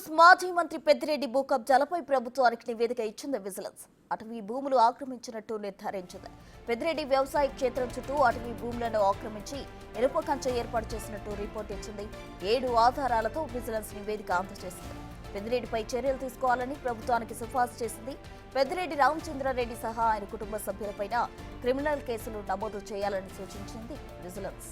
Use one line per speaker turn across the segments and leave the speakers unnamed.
Vigilance మాజీ మంత్రి పెద్దిరెడ్డి భూ కబ్జాలపై ప్రభుత్వానికి నివేదిక ఇచ్చింది విజిలెన్స్. అటవీ భూములు ఆక్రమించినట్టు నిర్ధారించింది. పెద్దిరెడ్డి వ్యవసాయ క్షేత్రం చుట్టూ అటవీ భూములను ఆక్రమించి ఇనుప కంచె ఏర్పాటు చేసినట్టు రిపోర్ట్ ఇచ్చింది. 7 ఆధారాలతో విజిలెన్స్ నివేదిక అందజేసింది. పెద్దిరెడ్డిపై చర్యలు తీసుకోవాలని ప్రభుత్వానికి సిఫార్సు చేసింది. పెద్దిరెడ్డి రామచంద్రారెడ్డి సహా ఆయన కుటుంబ సభ్యులపైన క్రిమినల్ కేసులు నమోదు చేయాలని సూచించింది విజిలెన్స్.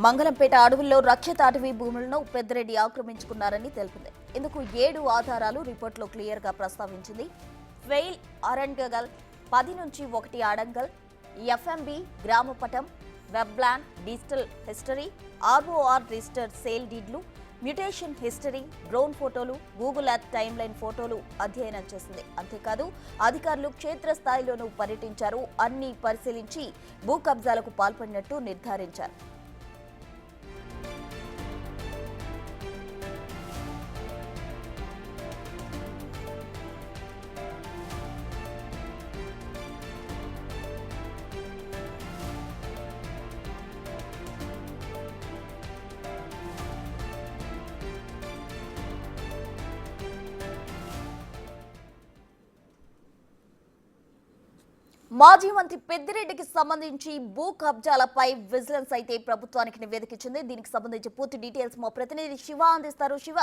మంగళంపేట అడవుల్లో రక్షిత అటవీ భూములను పెద్దిరెడ్డి ఆక్రమించుకున్నారని తెలిపింది. ఇందుకు 7 ఆధారాలు రిపోర్టులో క్లియర్ గా ప్రస్తావించింది. ఫెయిల్ అరణ్గల్ 10 నుంచి 1 అడంగల్, ఎఫ్ఎంబి గ్రామపటం, Webland digital history, ROR registered sale డీడ్లు, మ్యూటేషన్ హిస్టరీ, డ్రోన్ ఫోటోలు, గూగుల్ ఎర్త్ టైమ్ లైన్ ఫోటోలు అధ్యయనం చేసింది. అంతేకాదు అధికారులు క్షేత్రస్థాయిలోనూ పర్యటించారు. అన్ని పరిశీలించి భూ కబ్జాలకు పాల్పడినట్టు నిర్ధారించారు. మాజీ మంత్రి పెద్దిరెడ్డికి సంబంధించి భూ కబ్జాలపై విజిలెన్స్ అయితే ప్రభుత్వానికి నివేదిక ఇచ్చింది. దీనికి సంబంధించి పూర్తి డీటెయిల్స్ మా ప్రతినిధి శివ అందిస్తారు. శివ,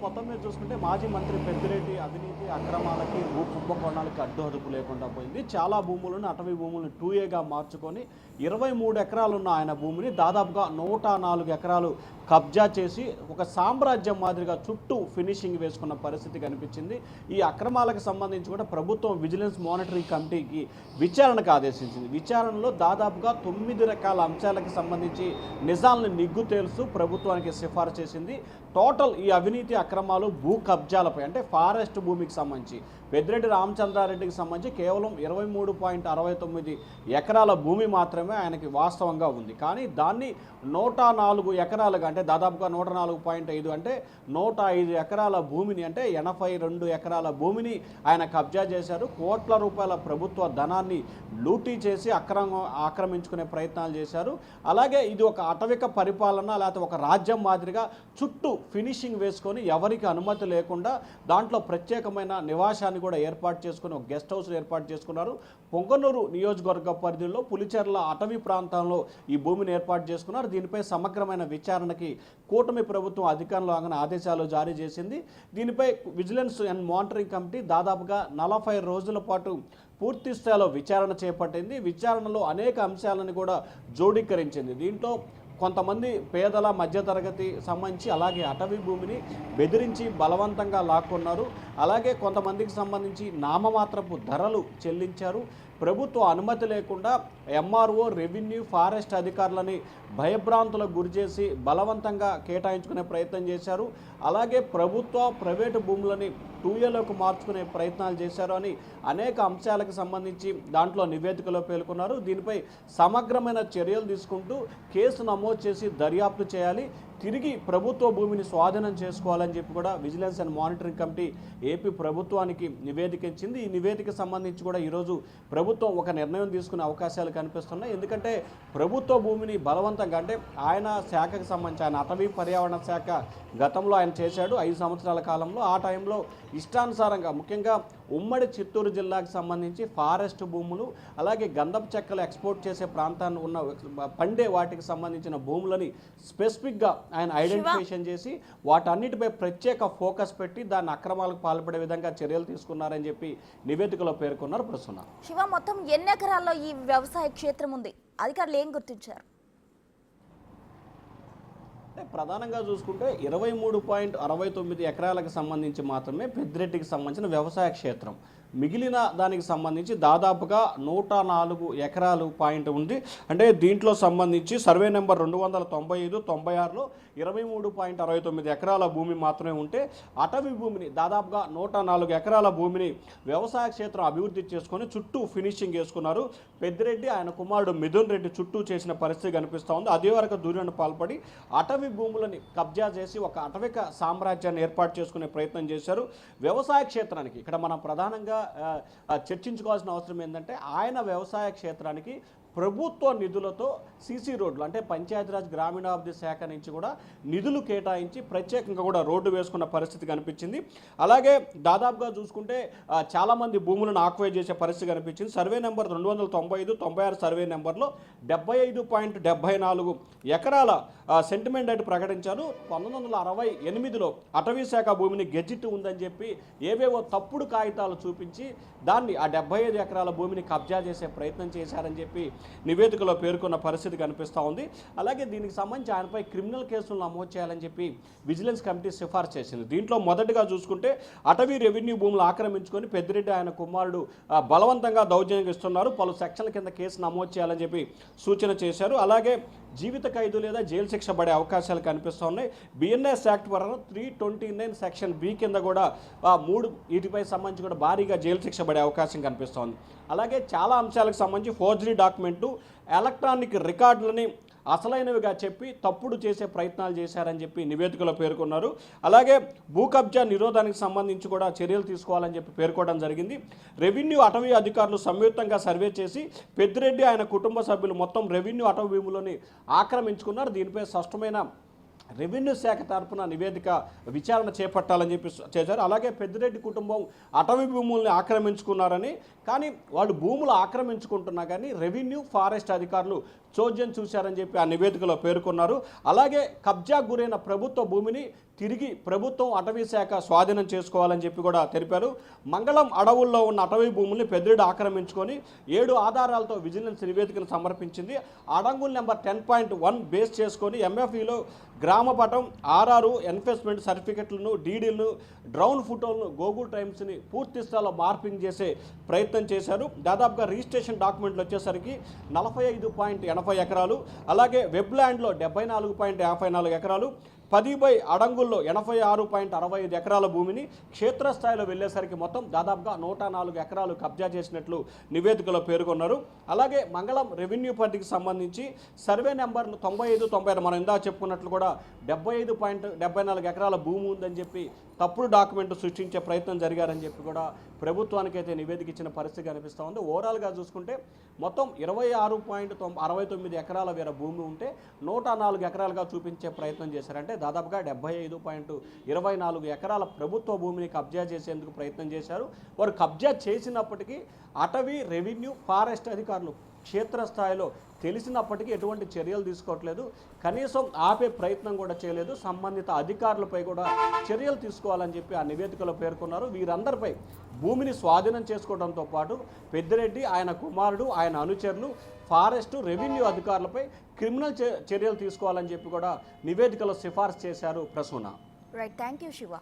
మొత్తం మీద చూసుకుంటే మాజీ మంత్రి పెద్దిరెడ్డి అవినీతి అక్రమాలకి భూ కుంభకోణాలకి అడ్డు అదుపు లేకుండా పోయింది. చాలా భూములను అటవీ భూములను 2Aగా మార్చుకొని 23 ఎకరాలు ఉన్న ఆయన భూమిని దాదాపుగా 104 ఎకరాలు కబ్జా చేసి ఒక సామ్రాజ్యం మాదిరిగా చుట్టూ ఫినిషింగ్ వేసుకున్న పరిస్థితి కనిపించింది. ఈ అక్రమాలకు సంబంధించి కూడా ప్రభుత్వం విజిలెన్స్ మానిటరింగ్ కమిటీకి విచారణకు ఆదేశించింది. విచారణలో దాదాపుగా 9 రకాల అంశాలకు సంబంధించి నిజాలను నిగ్గు తేలుస్తూ ప్రభుత్వానికి సిఫారసు చేసింది. టోటల్ ఈ అవినీతి అక్రమాలు భూ కబ్జాలపై అంటే ఫారెస్ట్ భూమికి సంబంధించి పెద్దిరెడ్డి రామచంద్రారెడ్డికి సంబంధించి కేవలం 23.69 ఎకరాల భూమి మాత్రమే ఆయనకి వాస్తవంగా ఉంది. కానీ దాన్ని 104 ఎకరాలుగా అంటే దాదాపుగా 104.5 అంటే 105 ఎకరాల భూమిని అంటే 82 ఎకరాల భూమిని ఆయన కబ్జా చేశారు. కోట్ల రూపాయల ప్రభుత్వ ధనాన్ని లూటీ చేసి ఆక్రమించుకునే ప్రయత్నాలు చేశారు. అలాగే ఇది ఒక అటవిక పరిపాలన లేకపోతే ఒక రాజ్యం మాదిరిగా చుట్టూ ఫినిషింగ్ వేసుకొని ఎవరికి అనుమతి లేకుండా దాంట్లో ప్రత్యేకమైన నివాసాన్ని కూడా ఏర్పాటు చేసుకుని ఒక గెస్ట్ హౌస్ ఏర్పాటు చేసుకున్నారు. పొంగనూరు నియోజకవర్గ పరిధిలో పులిచెర్ల అటవీ ప్రాంతంలో ఈ భూమిని ఏర్పాటు చేసుకున్నారు. దీనిపై సమగ్రమైన విచారణకి కూటమి ప్రభుత్వం అధికారంలో ఆదేశాలు జారీ చేసింది. దీనిపై విజిలెన్స్ అండ్ మానిటరింగ్ కమిటీ దాదాపుగా 40 రోజుల పాటు పూర్తి స్థాయిలో విచారణ చేపట్టింది. విచారణలో అనేక అంశాలను కూడా జోడీకరించింది. దీంట్లో కొంతమంది పేదల మధ్యతరగతి సంబంధించి అలాగే అటవీ భూమిని బెదిరించి బలవంతంగా లాక్కున్నారు. అలాగే కొంతమందికి సంబంధించి నామమాత్రపు ధరలు చెల్లించారు. ప్రభుత్వ అనుమతి లేకుండా ఎంఆర్ఓ రెవెన్యూ ఫారెస్ట్ అధికారులని భయభ్రాంతులకు గురిచేసి బలవంతంగా కేటాయించుకునే ప్రయత్నం చేశారు. అలాగే ప్రభుత్వ ప్రైవేటు భూములని 2Aలోకి మార్చుకునే ప్రయత్నాలు చేశారు అని అనేక అంశాలకు సంబంధించి దాంట్లో నివేదికలో పేర్కొన్నారు. దీనిపై సమగ్రమైన చర్యలు తీసుకుంటూ కేసు నమోదు చేసి దర్యాప్తు చేయాలి, తిరిగి ప్రభుత్వ భూమిని స్వాధీనం చేసుకోవాలని చెప్పి కూడా vigilance and monitoring committee AP ప్రభుత్వానికి నివేదిక ఇచ్చింది. ఈ నివేదిక సంబంధించి కూడా ఈరోజు ప్రభుత్వం ఒక నిర్ణయం తీసుకునే అవకాశాలు కనిపిస్తున్నాయి. ఎందుకంటే ప్రభుత్వ భూమిని బలవంతంగా అంటే ఆయన శాఖకు సంబంధించి ఆయన అటవీ పర్యావరణ శాఖ గతంలో ఆయన చేశాడు 5 సంవత్సరాల కాలంలో. ఆ టైంలో ఇష్టానుసారంగా ముఖ్యంగా ఉమ్మడి చిత్తూరు జిల్లాకు సంబంధించి ఫారెస్ట్ భూములు అలాగే గంధపు చెక్కలు ఎక్స్పోర్ట్ చేసే ప్రాంతాన్ని ఉన్న పండే వాటికి సంబంధించిన భూములని స్పెసిఫిక్గా ఆయన ఐడెంటిఫికేషన్ చేసి వాటన్నిటిపై ప్రత్యేక ఫోకస్ పెట్టి దాన్ని అక్రమాలకు పాల్పడే విధంగా చర్యలు తీసుకున్నారని చెప్పి నివేదికలో పేర్కొన్నారు. ప్రస్తుతం
శివ, మొత్తం ఎన్ని ఎకరాల్లో ఈ వ్యవసాయ క్షేత్రం ఉంది? అధికారులు ఏం గుర్తించారు?
ప్రధానంగా చూసుకుంటే 23.69 ఎకరాలకు సంబంధించి మాత్రమే పెద్దిరెడ్డికి సంబంధించిన వ్యవసాయ క్షేత్రం. మిగిలిన దానికి సంబంధించి దాదాపుగా 104 ఎకరాలు పాయింట్ ఉంది. అంటే దీంట్లో సంబంధించి సర్వే నెంబర్ 295/96లో 23.69 ఎకరాల భూమి మాత్రమే ఉంటే అటవీ భూమిని దాదాపుగా 104 ఎకరాల భూమిని వ్యవసాయ క్షేత్రం అభివృద్ధి చేసుకొని చుట్టూ ఫినిషింగ్ చేసుకున్నారు. పెద్దిరెడ్డి ఆయన కుమారుడు మిథున్ రెడ్డి చుట్టూ చేసిన పరిస్థితి కనిపిస్తూ ఉంది. అదే వరకు దూరాన్ని పాల్పడి అటవీ భూములని కబ్జా చేసి ఒక అటవిక సామ్రాజ్యాన్ని ఏర్పాటు చేసుకునే ప్రయత్నం చేశారు. వ్యవసాయ క్షేత్రానికి ఇక్కడ మనం ప్రధానంగా చర్చించుకోవాల్సిన అవసరం ఏంటంటే ఆయన వ్యవసాయ క్షేత్రానికి ప్రభుత్వ నిధులతో సీసీ రోడ్లు అంటే పంచాయతీరాజ్ గ్రామీణాభివృద్ధి శాఖ నుంచి కూడా నిధులు కేటాయించి ప్రత్యేకంగా కూడా రోడ్డు వేసుకున్న పరిస్థితి కనిపించింది. అలాగే దాదాపుగా చూసుకుంటే చాలామంది భూములను ఆక్వైర్ చేసే పరిస్థితి కనిపించింది. సర్వే నెంబర్ 295/96 సర్వే నెంబర్లో 75.74 ఎకరాల సెంటిమెంట్ అయితే ప్రకటించారు. 1968లో అటవీ శాఖ భూమిని గెజిట్ ఉందని చెప్పి ఏవేవో తప్పుడు కాగితాలు చూపించి దాన్ని ఆ 75 ఎకరాల భూమిని కబ్జా చేసే ప్రయత్నం చేశారని చెప్పి నివేదికలో పేర్కొన్న పరిస్థితి కనిపిస్తూ ఉంది. అలాగే దీనికి సంబంధించి ఆయనపై క్రిమినల్ కేసులు నమోదు చేయాలని చెప్పి విజిలెన్స్ కమిటీ సిఫార్సు చేసింది. దీంట్లో మొదటిగా చూసుకుంటే అటవీ రెవెన్యూ భూములు ఆక్రమించుకొని పెద్దిరెడ్డి ఆయన కుమారుడు బలవంతంగా దౌర్జన్యం ఇస్తున్నారు, పలు సెక్షన్ల కింద కేసు నమోదు చేయాలని చెప్పి సూచన చేశారు. అలాగే జీవిత ఖైదు లేదా జైలు శిక్ష పడే అవకాశాలు కనిపిస్తూ ఉన్నాయి. బిఎన్ఎస్ యాక్ట్ ప్రకారం 329 సెక్షన్ బి కింద కూడా వీటిపై సంబంధించి కూడా భారీగా జైలు శిక్ష పడే అవకాశం కనిపిస్తోంది. అలాగే చాలా అంశాలకు సంబంధించి ఫోర్జరీ డాక్యుమెంట్లు, ఎలక్ట్రానిక్ రికార్డులని అసలైనవిగా చెప్పి తప్పుడు చేసే ప్రయత్నాలు చేశారని చెప్పి నివేదికలో పేర్కొన్నారు. అలాగే భూ కబ్జా నిరోధానికి సంబంధించి కూడా చర్యలు తీసుకోవాలని చెప్పి పేర్కోవడం జరిగింది. రెవెన్యూ అటవీ అధికారులు సంయుక్తంగా సర్వే చేసి పెద్దిరెడ్డి ఆయన కుటుంబ సభ్యులు మొత్తం రెవెన్యూ అటవీ భూములని ఆక్రమించుకున్నారు. దీనిపై స్పష్టమైన రెవెన్యూ శాఖ తరఫున నివేదిక విచారణ చేపట్టాలని చెప్పి చేశారు. అలాగే పెద్దిరెడ్డి కుటుంబం అటవీ భూముల్ని ఆక్రమించుకున్నారని, కానీ వాళ్ళు భూములు ఆక్రమించుకుంటున్నా కానీ రెవెన్యూ ఫారెస్ట్ అధికారులు చోద్యం చూశారని చెప్పి ఆ నివేదికలో పేర్కొన్నారు. అలాగే కబ్జా గురైన ప్రభుత్వ భూమిని తిరిగి ప్రభుత్వం అటవీ శాఖ స్వాధీనం చేసుకోవాలని చెప్పి కూడా తెలిపారు. మంగళం అడవుల్లో ఉన్న అటవీ భూముల్ని పెద్దిరెడ్డి ఆక్రమించుకొని 7 ఆధారాలతో విజిలెన్స్ నివేదికను సమర్పించింది. అడంగుల్ నెంబర్ 10.1 బేస్ చేసుకొని ఎంఎఫ్ఈలో గ్రామపటం, ఆర్ఆర్, ఎన్ఫోర్స్మెంట్ సర్టిఫికెట్లను, డీడీలను, డ్రోన్ ఫోటోలను, గూగుల్ టైమ్స్ని పూర్తి స్థాయిలో మార్పింగ్ చేసే ప్రయత్నం చేశారు. దాదాపుగా రిజిస్ట్రేషన్ డాక్యుమెంట్లు వచ్చేసరికి 45.80 ఎకరాలు, అలాగే వెబ్ల్యాండ్లో 74.54 ఎకరాలు, 10 అడంగుల్లో 86.65 ఎకరాల భూమిని క్షేత్రస్థాయిలో వెళ్ళేసరికి మొత్తం దాదాపుగా 104 ఎకరాలు కబ్జా చేసినట్లు నివేదికలో పేర్కొన్నారు. అలాగే మంగళం రెవెన్యూ పరిధికి సంబంధించి సర్వే నెంబర్ 95/96 మనం ఇందా చెప్పుకున్నట్లు కూడా 75.74 ఎకరాల భూమి ఉందని చెప్పి తప్పుడు డాక్యుమెంట్ సృష్టించే ప్రయత్నం జరిగారని చెప్పి కూడా ప్రభుత్వానికి అయితే నివేదిక ఇచ్చిన పరిస్థితి కనిపిస్తూ ఉంది. ఓవరాల్గా చూసుకుంటే మొత్తం 26.69 ఎకరాల వేర భూమి ఉంటే 104 ఎకరాలుగా చూపించే ప్రయత్నం చేశారంటే దాదాపుగా 75.24 ఎకరాల ప్రభుత్వ భూమిని కబ్జా చేసేందుకు ప్రయత్నం చేశారు. వారు కబ్జా చేసినప్పటికీ అటవీ, రెవెన్యూ, ఫారెస్ట్ అధికారులు క్షేత్రస్థాయిలో తెలిసినప్పటికీ ఎటువంటి చర్యలు తీసుకోవట్లేదు, కనీసం ఆపే ప్రయత్నం కూడా చేయలేదు. సంబంధిత అధికారులపై కూడా చర్యలు తీసుకోవాలని చెప్పి ఆ నివేదికలో పేర్కొన్నారు. వీరందరిపై భూమిని స్వాధీనం చేసుకోవడంతో పాటు పెద్దిరెడ్డి, ఆయన కుమారుడు, ఆయన అనుచరులు, ఫారెస్టు, రెవెన్యూ అధికారులపై క్రిమినల్ చర్యలు తీసుకోవాలని చెప్పి కూడా నివేదికలో సిఫార్సు చేశారు. Prasuna.
Right, thank you Shiva.